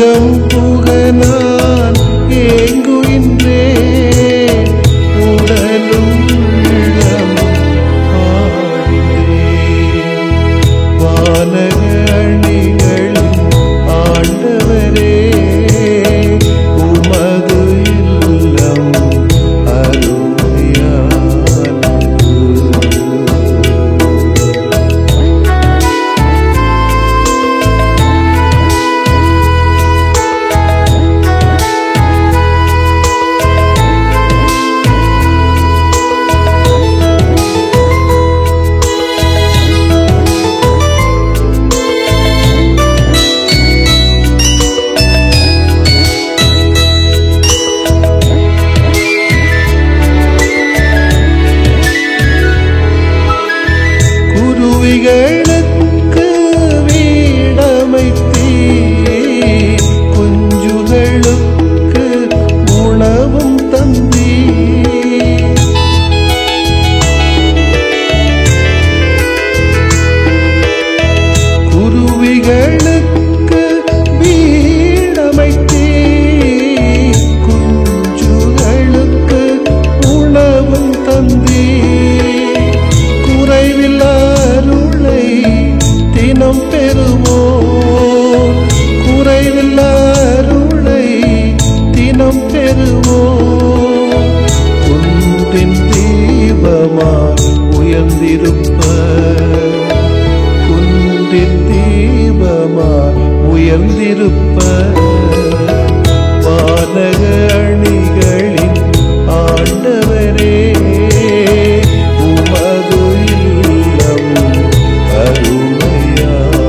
தஞ்சம் புக நான் ஏங்குகின்றேன், உடலும் உள்ளமும் ஆடினேன். வானக அணிகளின் ஆண்டவரே, உமது இல்லம் அருமையானது. குருவிகளுக்கு வீடமைத்தீர், குஞ்சுகளுக்கு உணவும் தந்தீர். குருவிகளுக்கு வீடமைத்தீர், குஞ்சுகளுக்கு உணவும் தந்தீர். குறைவில்லா அருளை தினம் பெறுவோம், குறைவில்லா அருளை தினம் பெறுவோம். குன்றின் தீபமாய் உயர்ந்திருப்ப, குன்றின் தீபமாய் உயர்ந்திருப்ப. வானக அணிகளின் ஆண்டவரே, உமது இல்லம் அருமையானது.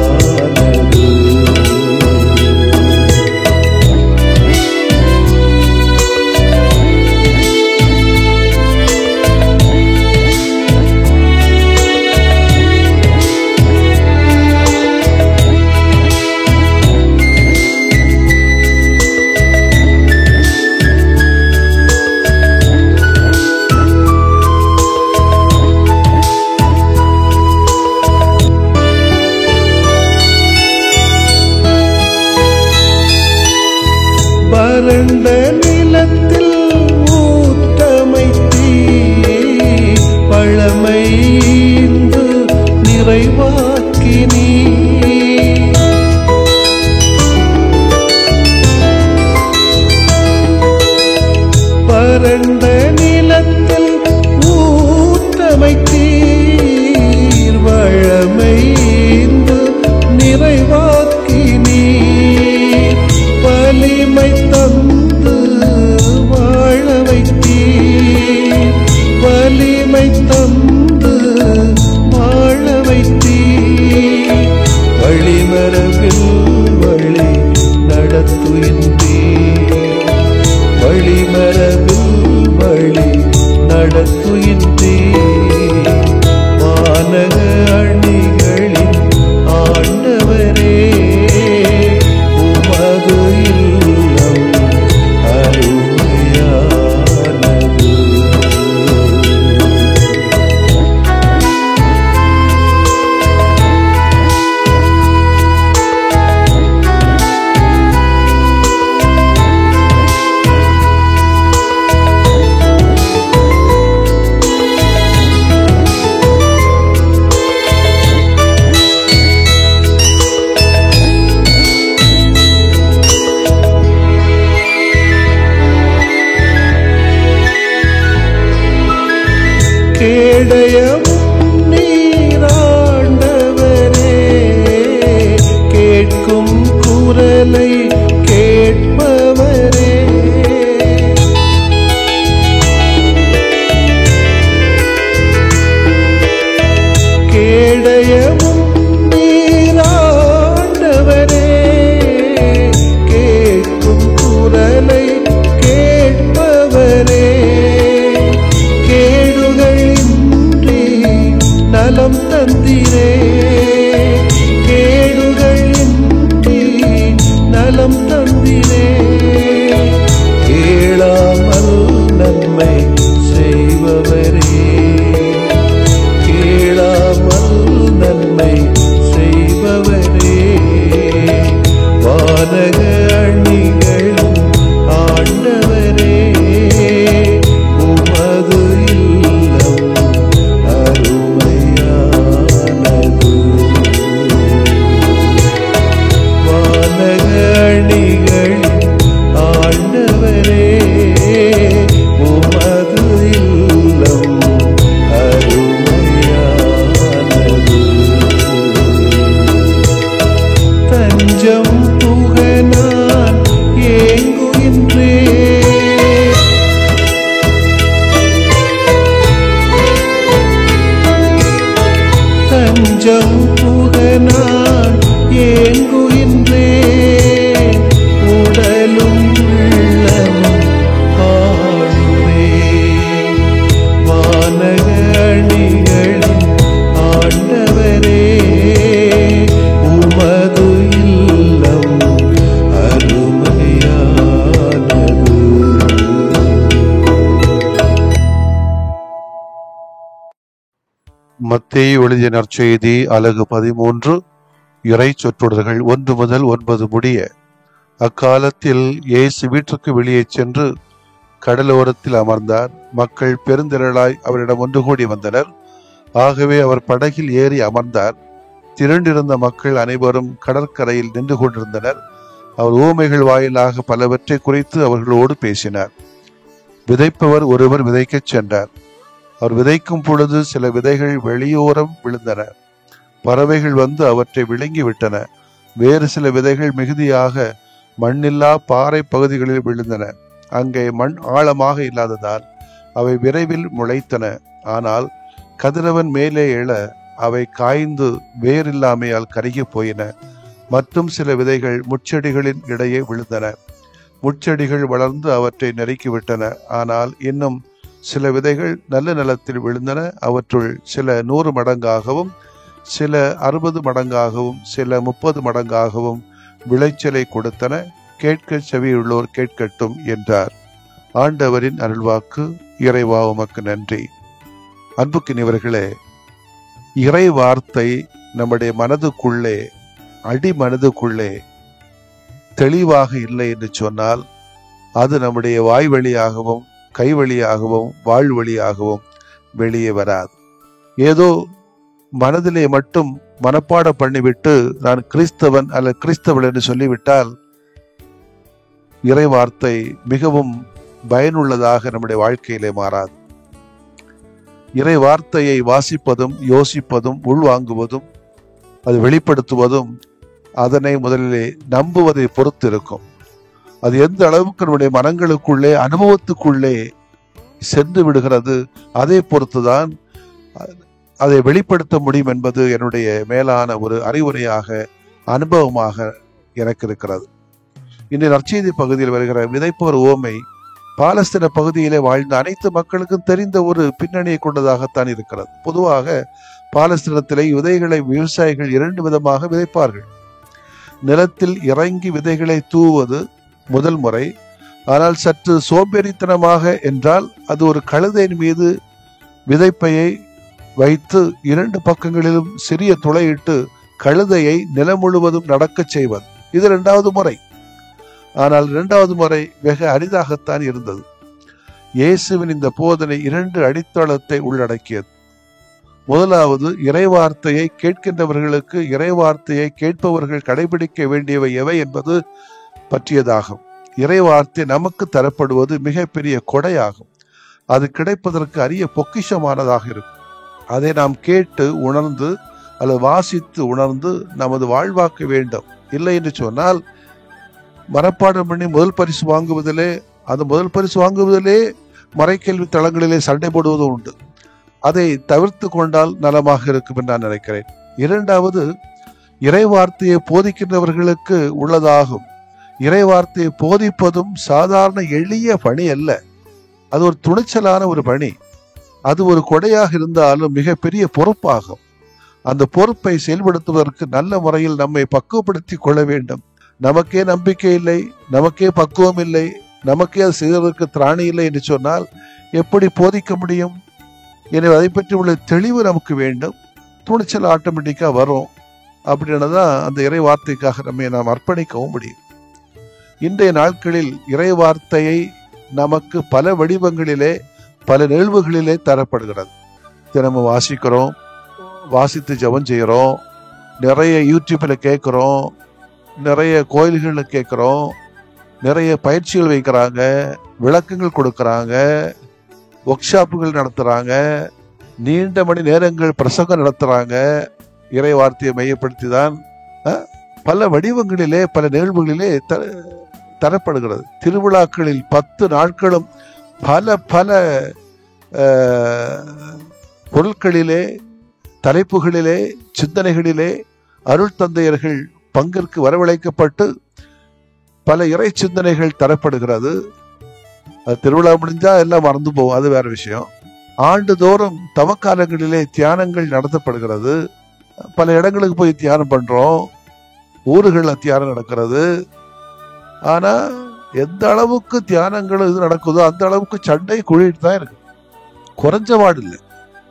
வறண்ட நிலத்தில் ஊற்றமைத்தீர், பழமைந்து நிறைவாக்கினீர். வறண்ட நிலத்தில் ஊற்றமைத்தீர், பழமைந்து நிறைவாக்கினீர். வலிமை தந்து வாழ வைத்தீர், வலிமை தந்து வாழ வைத்தீர். வழிமரபில் வழி நடத்துகின்றீர், வழிமரபில் வழி நடத்துகின்றீர். வானக அணிகளின் ஆண்டவரே, உமது இல்லம் அருமையானது. மத்தேயு எழுதிய நற்செய்தி அலகு 13 இறை சொற்றொடர்கள் 1 முதல் 9 முடிய. அக்காலத்தில் இயேசு வீட்டிற்கு வெளியே சென்று கடலோரத்தில் அமர்ந்தார். மக்கள் பெருந்திரளாய் அவரிடம் ஒன்று கூடி வந்தனர். ஆகவே அவர் படகில் ஏறி அமர்ந்தார். திரண்டிருந்த மக்கள் அனைவரும் கடற்கரையில் நின்று கொண்டிருந்தனர். அவர் உவமைகள் வாயிலாக பலவற்றை குறித்து அவர்களோடு பேசினார். விதைப்பவர் ஒருவர் விதைக்கச் சென்றார். அவர் விதைக்கும் பொழுது சில விதைகள் வெளியோரம் விழுந்தன. பறவைகள் வந்து அவற்றை விழுங்கி விட்டன. வேறு சில விதைகள் மிகுதியாக மண்ணில்லா பாறை பகுதிகளில் விழுந்தன. அங்கே மண் ஆழமாக இல்லாததால் அவை விரைவில் முளைத்தன. ஆனால் கதிரவன் மேலே எழ அவை காய்ந்து வேறில்லாமையால் கருகி போயின. மற்றும் சில விதைகள் முட்செடிகளின் இடையே விழுந்தன. முட்செடிகள் வளர்ந்து அவற்றை நெருக்கிவிட்டன. ஆனால் இன்னும் சில விதைகள் நல்ல நிலத்தில் விழுந்தன. அவற்றுள் சில 100 மடங்காகவும் சில 60 மடங்காகவும் சில 30 மடங்காகவும் விளைச்சலை கொடுத்தன. கேட்க செவியுள்ளோர் கேட்கட்டும் என்றார். ஆண்டவரின் அருள்வாக்கு. இறைவா உமக்கு நன்றி. அன்புக்கினியவர்களே, இறை வார்த்தை நம்முடைய மனதுக்குள்ளே அடிமனதுக்குள்ளே தெளிவாக இல்லை என்று சொன்னால் அது நம்முடைய வாய் வழியாகவும் கை வழியாகவும் வாழ் வழியாகவும் வெளியே வராது. ஏதோ மனதிலே மட்டும் மனப்பாடம் பண்ணிவிட்டு நான் கிறிஸ்தவன் அல்ல கிறிஸ்தவள் என்று சொல்லிவிட்டால் இறை வார்த்தை மிகவும் பயனுள்ளதாக நம்முடைய வாழ்க்கையிலே மாறாது. இறை வார்த்தையை வாசிப்பதும் யோசிப்பதும் உள்வாங்குவதும் அது வெளிப்படுத்துவதும் அதனை முதலிலே நம்புவதை பொறுத்து இருக்கும். அது எந்த அளவுக்கு நம்முடைய மனங்களுக்குள்ளே அனுபவத்துக்குள்ளே சென்று விடுகிறது அதை பொறுத்துதான் அதை வெளிப்படுத்த முடியும் என்பது என்னுடைய மேலான ஒரு அறிவுரையாக அனுபவமாக எனக்கு இருக்கிறது. இன்றைய நற்செய்தி பகுதியில் வருகிற விதைப்பவர் உவமை பாலஸ்தீன பகுதியிலே வாழ்ந்த அனைத்து மக்களுக்கும் தெரிந்த ஒரு பின்னணியை கொண்டதாகத்தான் இருக்கிறது. பொதுவாக பாலஸ்தீனத்திலே விதைகளை விவசாயிகள் 2 விதமாக விதைப்பார்கள். நிலத்தில் இறங்கி விதைகளை தூவுவது முதல் முறை. ஆனால் சற்று சோம்பேறித்தனமாக என்றால் அது ஒரு கழுதையின் மீது விதைப்பையை வைத்து 2 பக்கங்களிலும் சிறிய துளையிட்டு கழுதையை நிலம் முழுவதும் நடக்கச் செய்வது. இது 2வது முறை. ஆனால் 2வது முறை வெக அரிதாகத்தான் இருந்தது. இயேசுவின் இந்த போதனை 2 அடித்தளத்தை உள்ளடக்கியது. முதலாவது, இறைவார்த்தையை கேட்கின்றவர்களுக்கு இறைவார்த்தையை கேட்பவர்கள் கடைபிடிக்க வேண்டியவை எவை என்பது பற்றியதாகும். இறைவார்த்தை நமக்கு தரப்படுவது மிகப்பெரிய கொடையாகும். அது கிடைப்பதற்கு அரிய பொக்கிஷமானதாக இருக்கும். அதை நாம் கேட்டு உணர்ந்து அல்லது வாசித்து உணர்ந்து நமது வாழ்வாக்க வேண்டும். இல்லை என்று சொன்னால் மனப்பாடம் பண்ணி முதல் பரிசு வாங்குவதிலே அந்த முதல் பரிசு வாங்குவதிலே மறைக்கல்வி தளங்களிலே சண்டை போடுவதும் உண்டு. அதை தவிர்த்து கொண்டால் நலமாக இருக்கும் என்று நான் நினைக்கிறேன். 2வது, இறைவார்த்தையை போதிக்கின்றவர்களுக்கு உள்ளதாகும். இறைவார்த்தையை போதிப்பதும் சாதாரண எளிய பணி அல்ல. அது ஒரு துணிச்சலான ஒரு பணி. அது ஒரு கொடையாக இருந்தாலும் மிகப்பெரிய பொறுப்பாகும். அந்த பொறுப்பை செயல்படுத்துவதற்கு நல்ல முறையில் நம்மை பக்குவப்படுத்தி கொள்ள வேண்டும். நமக்கே நம்பிக்கை இல்லை, நமக்கே பக்குவம் இல்லை, நமக்கே அது செய்வதற்கு திராணி இல்லை என்று சொன்னால் எப்படி போதிக்க முடியும்? எனவே அதை பற்றி உள்ள தெளிவு நமக்கு வேண்டும். துணிச்சல் ஆட்டோமேட்டிக்காக வரும். அப்படின்னு தான் அந்த இறை வார்த்தைக்காக நம்மை நாம் அர்ப்பணிக்கவும் முடியும். இன்றைய நாட்களில் இறை வார்த்தையை நமக்கு பல வடிவங்களிலே பல நிகழ்வுகளிலே தரப்படுகிறது. தினமும் வாசிக்கிறோம், வாசித்து ஜெபம் செய்கிறோம், நிறைய யூடியூப்பில் கேட்குறோம், நிறைய கோயில்களில் கேட்குறோம், நிறைய பயிற்சிகள் வைக்கிறாங்க, விளக்கங்கள் கொடுக்குறாங்க, ஒர்க் ஷாப்புகள் நடத்துகிறாங்க, நீண்ட மணி நேரங்கள் பிரசங்கம் நடத்துகிறாங்க. இறை வார்த்தையை மையப்படுத்தி தான் பல வடிவங்களிலே பல நிகழ்வுகளிலே தரப்படுகிறது. திருவிழாக்களில் 10 நாட்களும் பல பல பொருட்களிலே தலைப்புகளிலே சிந்தனைகளிலே அருள் தந்தையர்கள் பங்கிற்கு வரவழைக்கப்பட்டு பல இறை சிந்தனைகள் தரப்படுகிறது. திருவிழா முடிஞ்சா எல்லாம் மறந்து போகும், அது வேற விஷயம். ஆண்டுதோறும் தவக்காலங்களிலே தியானங்கள் நடத்தப்படுகிறது. பல இடங்களுக்கு போய் தியானம் பண்றோம், ஊர்களில் தியானம் நடக்கிறது. ஆனா எந்த அளவுக்கு தியானங்கள் இது நடக்குதோ அந்த அளவுக்கு சண்டை குழிட்டு தான் இருக்கு, குறைஞ்ச பாடு இல்லை.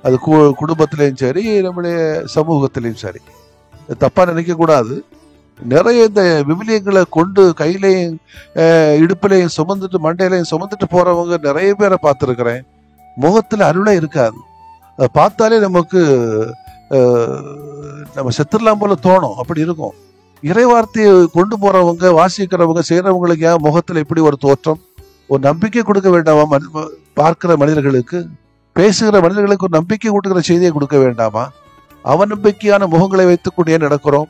அது குடும்பத்திலையும் சரி, நம்முடைய சமூகத்திலையும் சரி. தப்பா நினைக்க கூடாது. நிறைய இந்த விவிலியங்களை கொண்டு கையிலையும் இடுப்பிலையும் சுமந்துட்டு மண்டையிலையும் சுமந்துட்டு போறவங்க நிறைய பேரை பார்த்துருக்கிறேன். முகத்துல அருளே இருக்காது. அதை பார்த்தாலே நமக்கு நம்ம செத்துடலாம் போல தோணும், அப்படி இருக்கும். இறை வார்த்தையை கொண்டு போறவங்க, வாசிக்கிறவங்க, செய்யறவங்களுக்கு ஏன் முகத்துல இப்படி ஒரு தோற்றம்? ஒரு நம்பிக்கை கொடுக்க வேண்டாமா? பார்க்கிற மனிதர்களுக்கு, பேசுகிற மனிதர்களுக்கு ஒரு நம்பிக்கை கொடுக்கிற செய்தியை கொடுக்க வேண்டாமா? அவநம்பிக்கையான முகங்களை வைத்துக்கொண்டே நடக்கிறோம்.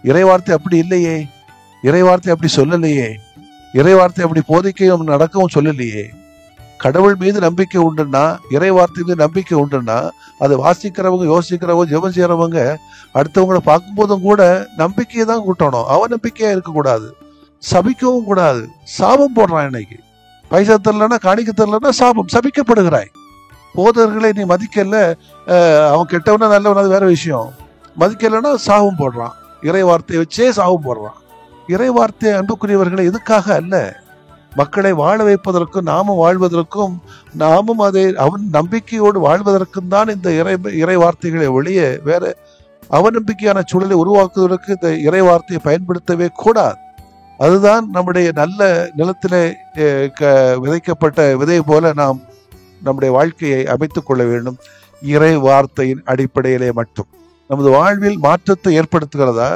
இறைவார்த்தை அப்படி இல்லையே, இறைவார்த்தை அப்படி சொல்லலையே, இறைவார்த்தை அப்படி போதிக்கவும் நடக்கவும் சொல்லலையே. கடவுள் மீது நம்பிக்கை உண்டுன்னா, இறைவார்த்தை மீது நம்பிக்கை உண்டுன்னா, அதை வாசிக்கிறவங்க, யோசிக்கிறவங்க, ஜெபம் செய்யறவங்க அடுத்தவங்களை பார்க்கும்போதும் கூட நம்பிக்கையை தான் கூட்டணும். அவநம்பிக்கையா இருக்கக்கூடாது, சபிக்கவும் கூடாது. சாபம் போடுறான் இன்னைக்கு. பைசா தரலன்னா, காணிக்க தரலன்னா சாபம், சபிக்கப்படுகிறாய். போதர்களை நீ மதிக்கல, அவன் கெட்டவனா நல்லவனா அது வேற விஷயம். மதிக்கலைன்னா சாபம் போடுறான். இறை வார்த்தையை வச்சே சாபம் போடுறான். இறை வார்த்தை அன்புக்குரியவர்களை எதுக்காக அல்ல, மக்களை வாழ வைப்பதற்கும் நாமும் வாழ்வதற்கும், நாமும் அதை அவன் நம்பிக்கையோடு வாழ்வதற்கும் தான் இந்த இறை வார்த்தைகளை ஒழிய வேற அவநம்பிக்கையான சூழலை உருவாக்குவதற்கு இந்த இறை வார்த்தையை பயன்படுத்தவே கூடாது. அதுதான் நம்முடைய நல்ல நிலத்திலே விதைக்கப்பட்ட விதை போல நாம் நம்முடைய வாழ்க்கையை அமைத்துக் கொள்ள வேண்டும். இறை வார்த்தையின் அடிப்படையிலே மட்டும் நமது வாழ்வில் மாற்றத்தை ஏற்படுத்துகிறதா,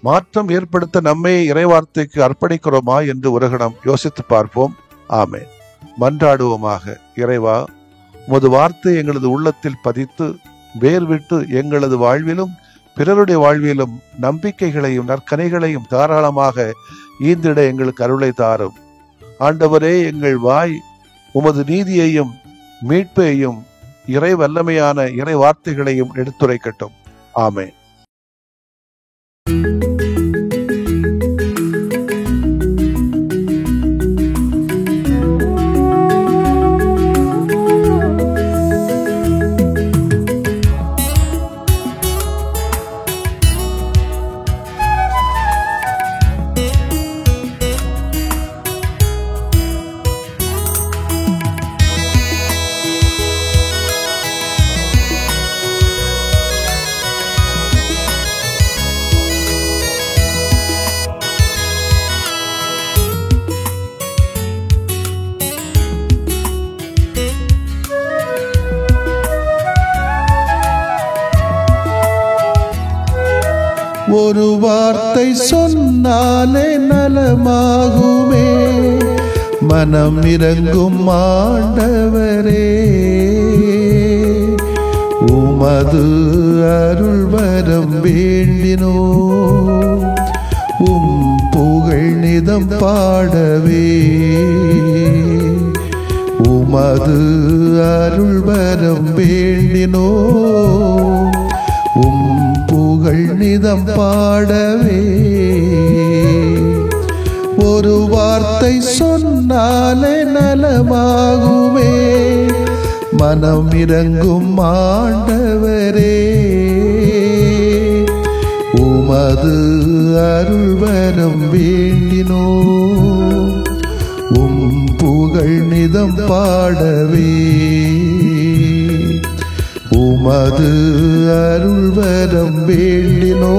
மாற்றம் ஏற்படுத்த நம்மை இறை வார்த்தைக்கு அர்ப்பணிக்கிறோமா என்று ஒரு கணம் யோசித்து பார்ப்போம். ஆமென். மன்றாடுவோமாக. இறைவா, உமது வார்த்தை எங்களது உள்ளத்தில் பதித்து வேர் விட்டு எங்களது வாழ்விலும் பிறருடைய வாழ்விலும் நம்பிக்கைகளையும் நற்கனைகளையும் தாராளமாக ஈந்திட எங்களுக்கு அருளை தாரும். ஆண்டவரே, எங்கள் வாய் உமது நீதியையும் மீட்பையும் இறை வல்லமையான இறை வார்த்தைகளையும் எடுத்துரைக்கட்டும். ஆமென். ஒரு வார்த்தை சொன்னாலே நலமாகுமே, மனம் இறங்கும் ஆண்டவரே. உமது அருள் வரம் வேண்டினோ, உம் புகழ் நிதம் பாடவே. உமது அருள் வரம் வேண்டினோ, உம் புகழ் நிதம் பாடவே. ஒரு வார்த்தை சொன்னாலே நலமாகுமே, மனம் இறங்கும் ஆண்டவரே. உமது அருள் வரம் வேண்டினோ, உம் புகழ் நிதம் பாடவே. உமது அருள் வரம் வேண்டினோ,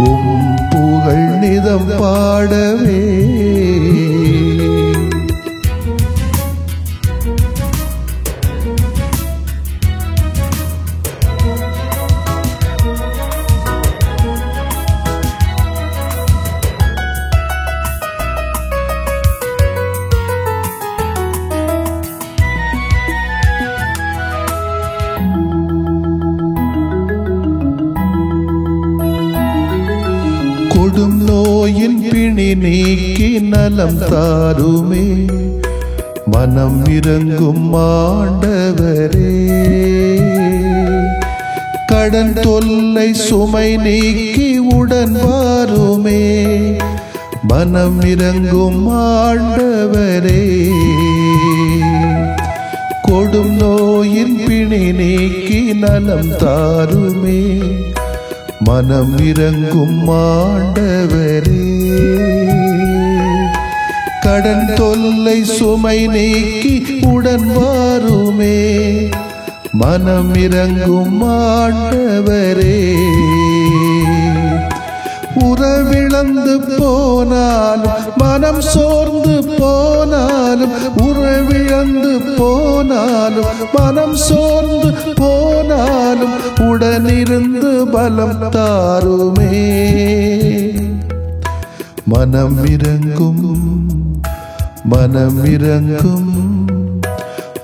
உம் புகழ் நிதம் பாடவே. கொடும் நோயின் பிணி நீக்கி நலம் தாருமே, மனம் இறங்கும் ஆண்டவரே. கடன் தொல்லை சுமை நீக்கி உடன் வாருமே, மனம் இறங்கும் ஆண்டவரே. கொடும் நோயின் பிணி நீக்கி நலம் தாருமே, மனம் இறங்கும் ஆண்டவரே. கடன் தொல்லை சுமை நீக்கி உடன் வாருமே, மனம் இறங்கும் ஆண்டவரே. உறவிழந்து போனாலும் மனம் சோர்ந்து போனாலும், உறவிழந்து போனாலும் மனம் சோர்ந்து போனாலும், உடனிருந்து பலம் தாருமே. மனம் இறங்கும் மனம் இறங்கும்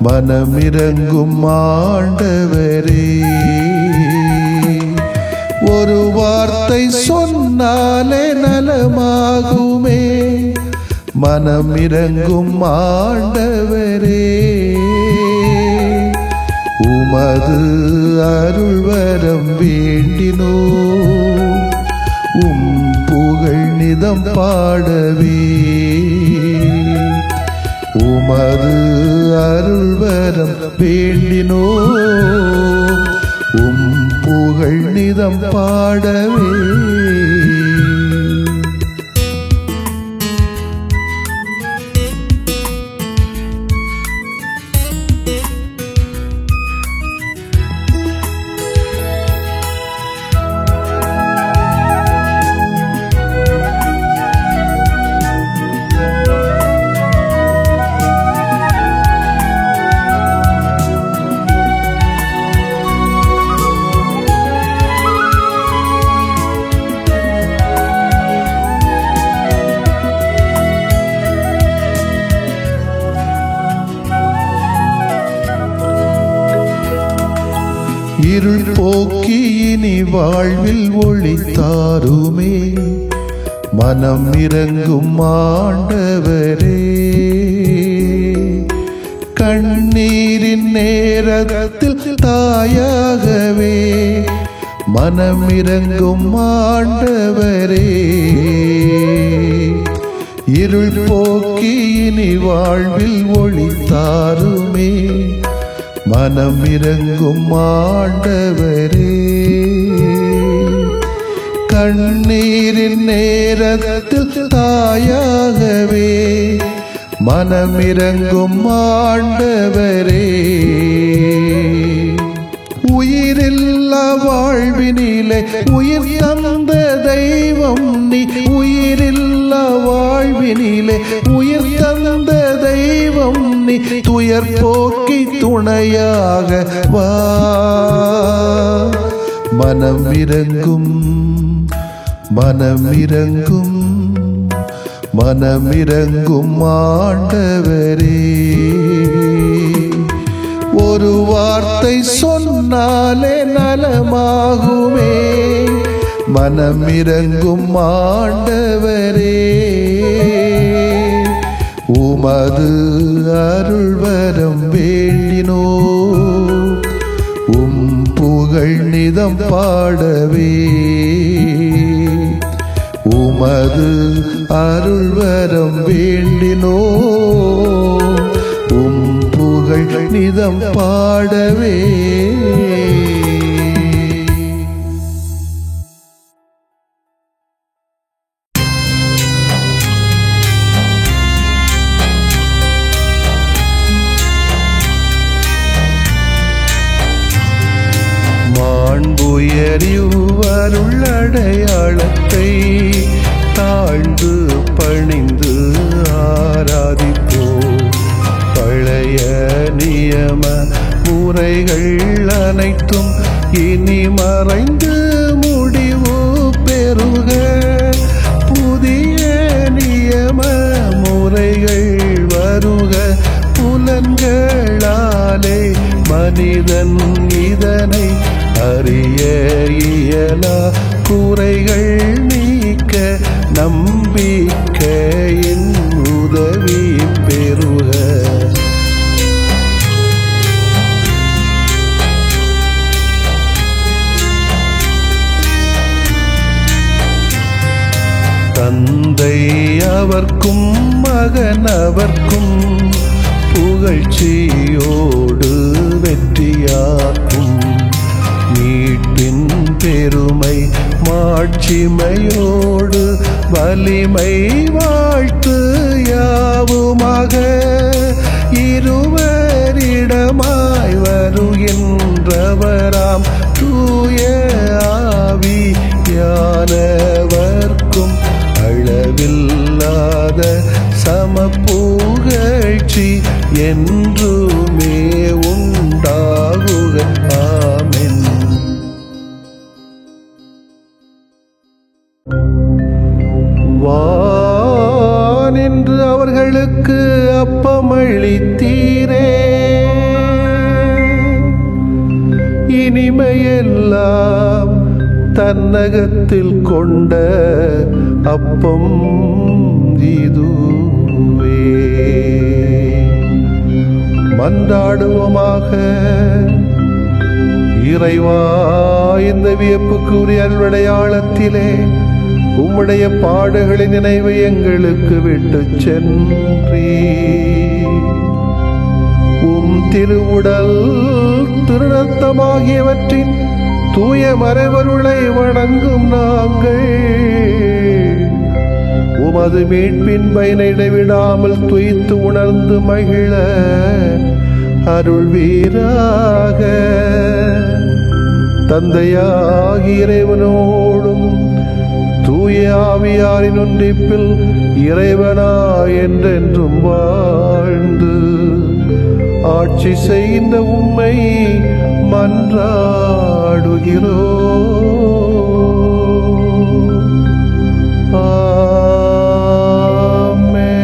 மனம் இறங்கும் ஆண்டவரே. ஒரு வார்த்தை சொன்னாலே நலமாகுமே. மனம் இறங்கும் ஆண்டவரே. உமது அருள்வரம் வேண்டினோ, உம் புகழ் நிதம் பாடவே. உமது அருள்வரம் வேண்டினோ, உம் புகழ் நிதம் பாடவே. இருள் போக்கி இனி வாழ்வில் ஒளி தாருமே. மனம் இறங்கும் ஆண்டவரே. கண்ணீரின் நேரத்தில் தாயாகவே மனம் இறங்கும் ஆண்டவரே. இருள் போக்கி இனி வாழ்வில் ஒளி தாருமே. மனம் இறங்கும் ஆண்டவரே. கண்ணீரின் நேரத்தில் தாயாகவே மனம் இறங்கும் ஆண்டவரே. உயிரில்லா வாழ்வினிலே உயிர் தந்த தெய்வம் நீ. உயிரில்லா வாழ்வினிலே உயிர் தந்த தெய்வம் நீ. துயர் போக்கி துணையாக வா. மனம் இறங்கும் மனம் இறங்கும் மனம் இறங்கும் ஆண்டவரே. ஒரு வார்த்தை சொன்னாலே நலமாகுமே. மனம் இறங்கும் ஆண்டவரே. உமது அருள்வரம் வேண்டினோ, உம் புகழ் நிதம் பாடவே. உமது அருள்வரம் வேண்டினோ, உம் புகழ் நிதம் பாடவே. மாண்புயரிவருள் அடையாளத்தை தாழ்ந்து பணிந்து ஆராதிப்போ. பழைய நியம முறைகள் அனைத்தும் இனி மறைந்து முடிவு பெறுக. புதிய நியம முறைகள் வருக. புலன்களாலே மனிதன் இதனை அறிய இயலா. குறைகள் நீக்க நம்பிக்கையின் உதவி பெறுக. தந்தை அவர்க்கும் மகன் அவர்க்கும் புகழ்ச்சியோடு வெற்றியாக்கும். மீட்பின் பெருமை மாட்சிமையோடு வலிமை வாழ்த்து யாவுமாக. இருவரிடமாய் வருகின்றவராம் தூய ஆவி யானவர்க்கும் அளவில்லாத சமப்புகழ்ச்சி என்றுமே உண்டாகுக. ஆமென். வானின்று அவர்களுக்கு அப்பமளித்தீரே, இனிமையெல்லாம் தன்னகத்தில் கொண்ட அப்பம் இதுவே. மன்றாடுவோமாக. இறைவா, இந்த வியப்புக்குரிய அல்வடையாளத்திலே உம்முடைய பாடுகளின் நினைவு எங்களுக்கு விட்டு சென்றீ. உம் திருவுடல் திருநத்தமாகியவற்றின் தூய மறைவருளை வணங்கும் நாங்கள் உமது மீட்பின் பயனை இடைவிடாமல் துய்த்து உணர்ந்து மகிழ அருள்வீராக. தந்தையாகிய இறைவனோடும் தூய ஆவியாரின் ஒன்றிப்பில் இறைவனா என்றென்றும் வாழ்ந்து ஆட்சி செய்கின்ற உம்மை மன்றாடுகிறோம். ஆமென்.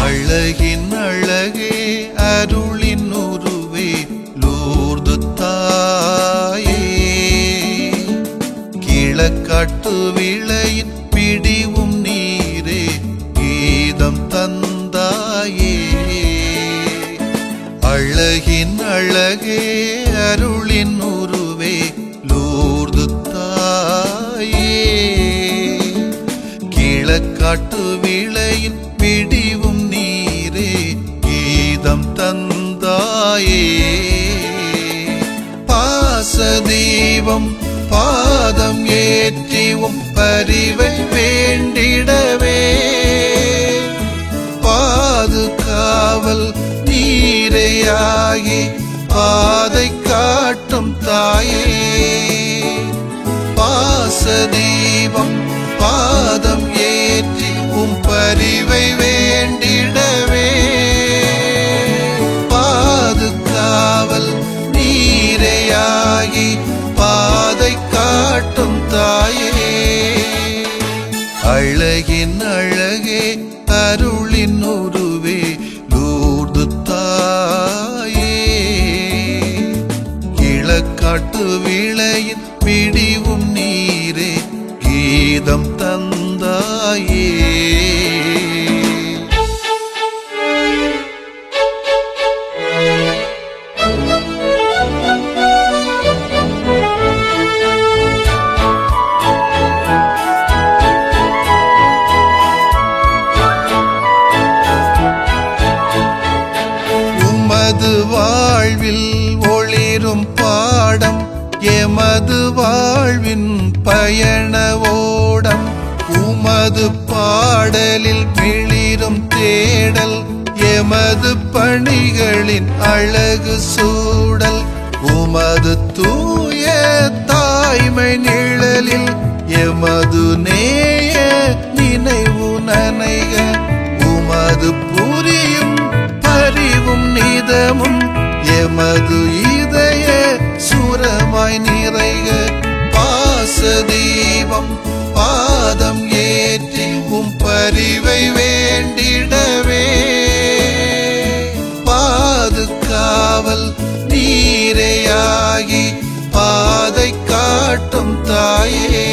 அழகின் அழகே அருளின் உருவே லூர்து தாயே, கிழக்காட்டு விளையின் பிடிவும் நீரே கீதம் தந்தாயே. அழகின் அழகே அருளின் உருவே லூர்து தாயே, கிழக்காட்டு விளையின் பிடிவும் நீரே கீதம் தந்தாயே. பாசதீபம் பாதம் ஏற்றிவும் பரிவை வேண்டிடவே, பாதுகாவல் நீரையாகி பாதை காட்டும் தாயே. பாசதீபம் பாதம் ஏற்றி உம் பரிவை வேண்டிடவே, பாதுகாவல் நீரையாகி பாதை காட்டும் தாயே. அழகின் அழகே அருளின் உருவே லூர்து தாயே, கிழக்காட்டு விளையின் பிடிவும் நீரே கீதம் தந்தாயே. உமது வாழ்வில் ஒளிரும் பாடம் எமது வாழ்வின் பயண ஓடம், உமது பாடலில் மிளிரும் தேடல் எமது பணிகளின் அழகு சூடல். உமது தூய தாய்மை நிழலில் எமது நேய நினைவு நனைக உமது புரியும் பரிவும் நிதமும் எமது இதய சுரமாய் நிறைக பாசதீபம் பாதம் ஏற்றி பரிவை வேண்டிடவே பாதுகாவல் நீரையாகி பாதை காட்டும் தாயே.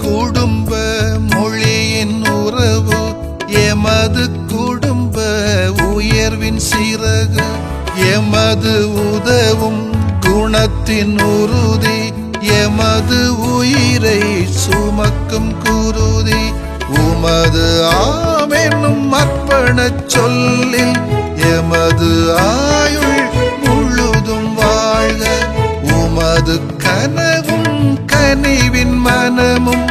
குடும்ப மொழியின் உறவு எமது குடும்ப உயர்வின் சிறகு எமது உதவும் குணத்தின் உறுதி எமது உயிரை சுமக்கும் குருதி உமது ஆமென்னும் அர்ப்பண சொல்லில் எமது ஆயுள் முழுதும் வாழ்க உமது கனவும் கனிவின் மனமும்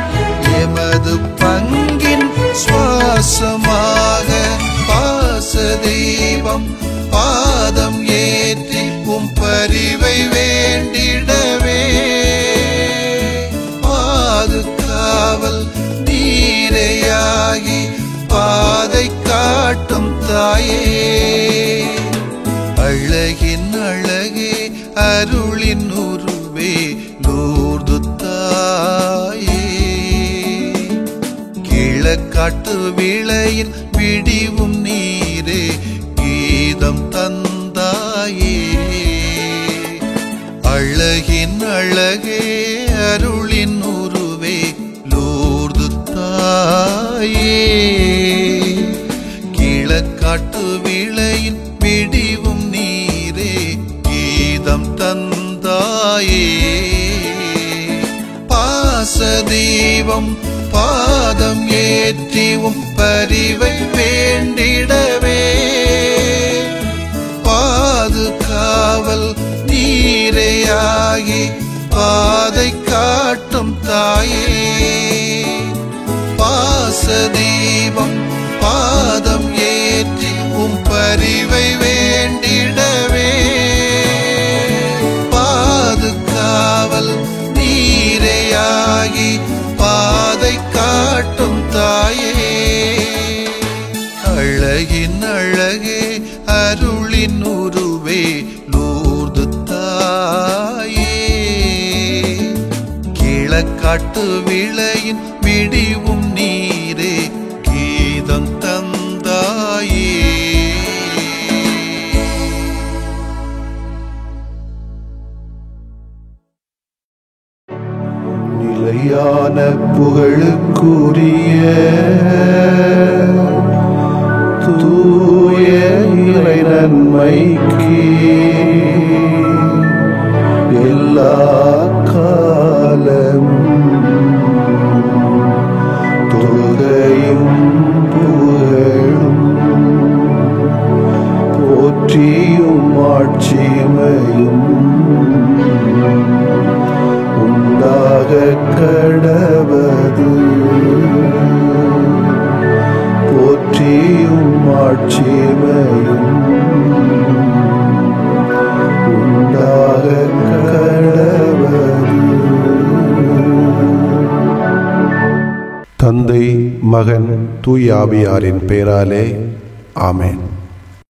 எமது பங்கின் சுவாசமாக பாசதீபம் பாதம் ஏற்றி பரிவை வேண்டிடவே பாதுகாவல் நீரையாகி பாதை காட்டும் தாயே. அழகின் அழகே அருளின் உருவே லூர்து தாயே கிழக்காட்டு விளையின் விடிவும் நீரே கீதம் தந்தாயே. அழகின் அழகே அருளின் உருவே லூர்து தாயே கிழக்காட்டு விளையின் விடிவும் நீரே கீதம் தந்தாயே. பாசதீபம் பாதம் ஏற்றிவும் பரிவை வேண்டிடவே பாதுகாவல் நீரையாகி பாதை காட்டும் தாயே. பாசதீபம் பாதம் ஏற்றி பரிவை வேண்டிடவே பாதுகாவல் நீரையாகி பாதை காட்டும் தாயே. அழகின் அழகே அருளின் உருவே லூர்து தாயே கிழக்காட்டு விளையின் விடிவும் நீரே கீதம் தந்தாயே. நிலையான புகழுக்குரிய தூய இறை நன்மைக்கு எல்லா காலம் தொழுகையும் புகழும் போற்றியும் ஆட்சிமையும் உண்டாக கடவது போற்றியும் ஆட்சிமையும் உண்டாக கடவது. தந்தை மகன் தூய ஆவியாரின் பெயராலே ஆமென்.